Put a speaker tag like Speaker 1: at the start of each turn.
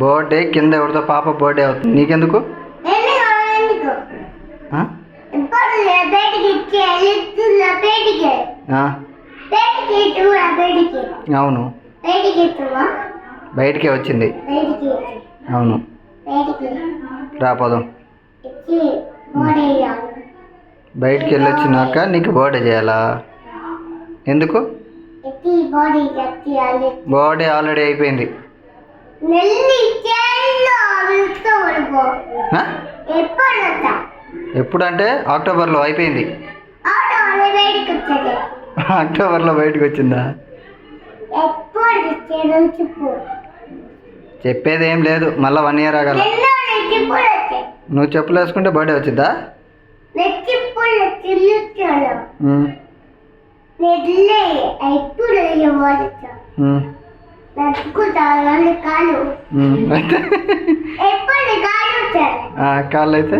Speaker 1: Birthday కింద ఎవరితో పాప బర్త్డే అవుతుంది నీకెందుకు? ఆ? అవును బయటికే వచ్చింది. అవును రాపోదాం. బయటికి వెళ్ళొచ్చినాక నీకు బర్త్డే చేయాలా? ఎందుకు? బర్త్డే ఆల్రెడీ అయిపోయింది. ఎప్పుడంటే అక్టోబర్లో అయిపోయింది. అక్టోబర్లో బయటకు వచ్చిందా? చెప్పేది ఏం లేదు, మళ్ళీ 1 year ఆగల. నువ్వు చెప్పులు వేసుకుంటే బర్త్డే వచ్చిద్దా? కాళ్ళు అయితే